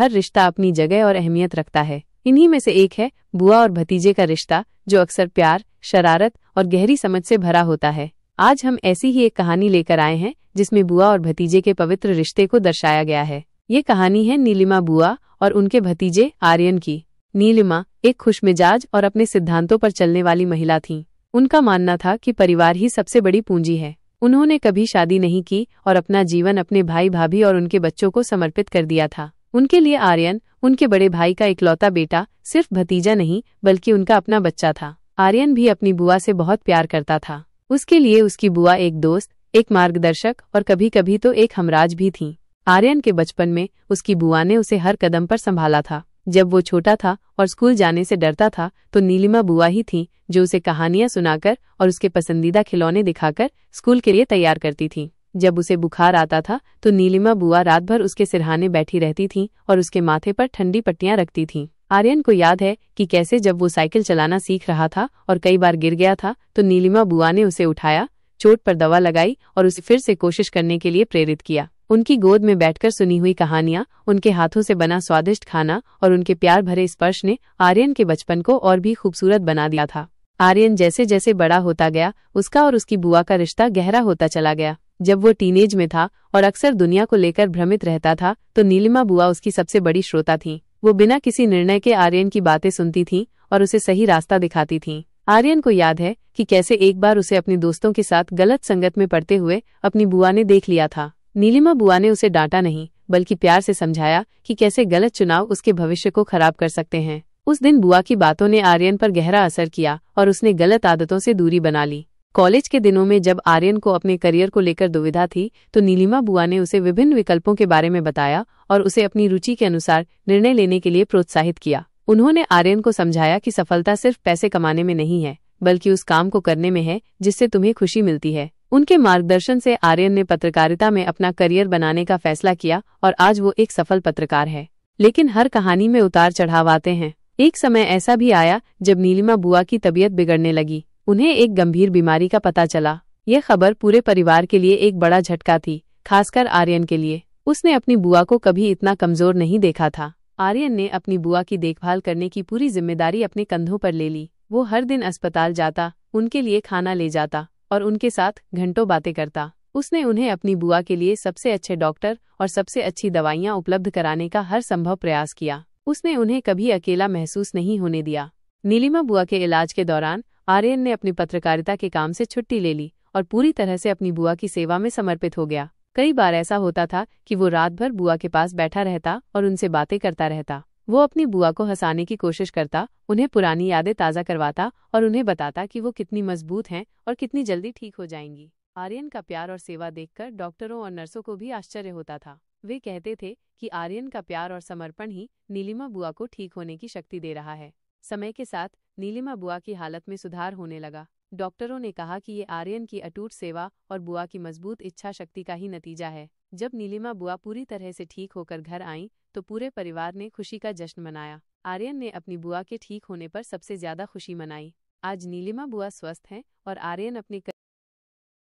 हर रिश्ता अपनी जगह और अहमियत रखता है। इन्हीं में से एक है बुआ और भतीजे का रिश्ता, जो अक्सर प्यार, शरारत और गहरी समझ से भरा होता है। आज हम ऐसी ही एक कहानी लेकर आए हैं जिसमें बुआ और भतीजे के पवित्र रिश्ते को दर्शाया गया है। ये कहानी है नीलिमा बुआ और उनके भतीजे आर्यन की। नीलिमा एक खुशमिजाज और अपने सिद्धांतों पर चलने वाली महिला थीं। उनका मानना था कि परिवार ही सबसे बड़ी पूंजी है। उन्होंने कभी शादी नहीं की और अपना जीवन अपने भाई भाभी और उनके बच्चों को समर्पित कर दिया था। उनके लिए आर्यन उनके बड़े भाई का इकलौता बेटा, सिर्फ भतीजा नहीं बल्कि उनका अपना बच्चा था। आर्यन भी अपनी बुआ से बहुत प्यार करता था। उसके लिए उसकी बुआ एक दोस्त, एक मार्गदर्शक और कभी कभी तो एक हमराज भी थी। आर्यन के बचपन में उसकी बुआ ने उसे हर कदम पर संभाला था। जब वो छोटा था और स्कूल जाने से डरता था तो नीलिमा बुआ ही थी जो उसे कहानियां सुनाकर और उसके पसंदीदा खिलौने दिखाकर स्कूल के लिए तैयार करती थी। जब उसे बुखार आता था तो नीलिमा बुआ रात भर उसके सिरहाने बैठी रहती थीं और उसके माथे पर ठंडी पट्टियां रखती थीं। आर्यन को याद है कि कैसे जब वो साइकिल चलाना सीख रहा था और कई बार गिर गया था तो नीलिमा बुआ ने उसे उठाया, चोट पर दवा लगाई और उसे फिर से कोशिश करने के लिए प्रेरित किया। उनकी गोद में बैठकर सुनी हुई कहानियां, उनके हाथों से बना स्वादिष्ट खाना और उनके प्यार भरे स्पर्श ने आर्यन के बचपन को और भी खूबसूरत बना दिया था। आर्यन जैसे जैसे बड़ा होता गया, उसका और उसकी बुआ का रिश्ता गहरा होता चला गया। जब वो टीनेज में था और अक्सर दुनिया को लेकर भ्रमित रहता था तो नीलिमा बुआ उसकी सबसे बड़ी श्रोता थीं। वो बिना किसी निर्णय के आर्यन की बातें सुनती थीं और उसे सही रास्ता दिखाती थीं। आर्यन को याद है कि कैसे एक बार उसे अपने दोस्तों के साथ गलत संगत में पड़ते हुए अपनी बुआ ने देख लिया था। नीलिमा बुआ ने उसे डांटा नहीं बल्कि प्यार से समझाया कि कैसे गलत चुनाव उसके भविष्य को खराब कर सकते हैं। उस दिन बुआ की बातों ने आर्यन पर गहरा असर किया और उसने गलत आदतों से दूरी बना ली। कॉलेज के दिनों में जब आर्यन को अपने करियर को लेकर दुविधा थी तो नीलिमा बुआ ने उसे विभिन्न विकल्पों के बारे में बताया और उसे अपनी रुचि के अनुसार निर्णय लेने के लिए प्रोत्साहित किया। उन्होंने आर्यन को समझाया कि सफलता सिर्फ पैसे कमाने में नहीं है बल्कि उस काम को करने में है जिससे तुम्हें खुशी मिलती है। उनके मार्गदर्शन से आर्यन ने पत्रकारिता में अपना करियर बनाने का फैसला किया और आज वो एक सफल पत्रकार है। लेकिन हर कहानी में उतार चढ़ाव आते हैं। एक समय ऐसा भी आया जब नीलिमा बुआ की तबीयत बिगड़ने लगी। उन्हें एक गंभीर बीमारी का पता चला। यह खबर पूरे परिवार के लिए एक बड़ा झटका थी, खासकर आर्यन के लिए। उसने अपनी बुआ को कभी इतना कमजोर नहीं देखा था। आर्यन ने अपनी बुआ की देखभाल करने की पूरी जिम्मेदारी अपने कंधों पर ले ली। वो हर दिन अस्पताल जाता, उनके लिए खाना ले जाता और उनके साथ घंटों बातें करता। उसने उन्हें अपनी बुआ के लिए सबसे अच्छे डॉक्टर और सबसे अच्छी दवाइयां उपलब्ध कराने का हर संभव प्रयास किया। उसने उन्हें कभी अकेला महसूस नहीं होने दिया। नीलिमा बुआ के इलाज के दौरान आर्यन ने अपनी पत्रकारिता के काम से छुट्टी ले ली और पूरी तरह से अपनी बुआ की सेवा में समर्पित हो गया। कई बार ऐसा होता था कि वो रात भर बुआ के पास बैठा रहता और उनसे बातें करता रहता। वो अपनी बुआ को हंसाने की कोशिश करता, उन्हें पुरानी यादें ताज़ा करवाता और उन्हें बताता कि वो कितनी मजबूत हैं और कितनी जल्दी ठीक हो जाएंगी। आर्यन का प्यार और सेवा देखकर डॉक्टरों और नर्सों को भी आश्चर्य होता था। वे कहते थे कि आर्यन का प्यार और समर्पण ही नीलिमा बुआ को ठीक होने की शक्ति दे रहा है। समय के साथ नीलिमा बुआ की हालत में सुधार होने लगा। डॉक्टरों ने कहा कि ये आर्यन की अटूट सेवा और बुआ की मजबूत इच्छा शक्ति का ही नतीजा है। जब नीलिमा बुआ पूरी तरह से ठीक होकर घर आईं तो पूरे परिवार ने खुशी का जश्न मनाया। आर्यन ने अपनी बुआ के ठीक होने पर सबसे ज्यादा खुशी मनाई। आज नीलिमा बुआ स्वस्थ हैं और आर्यन अपने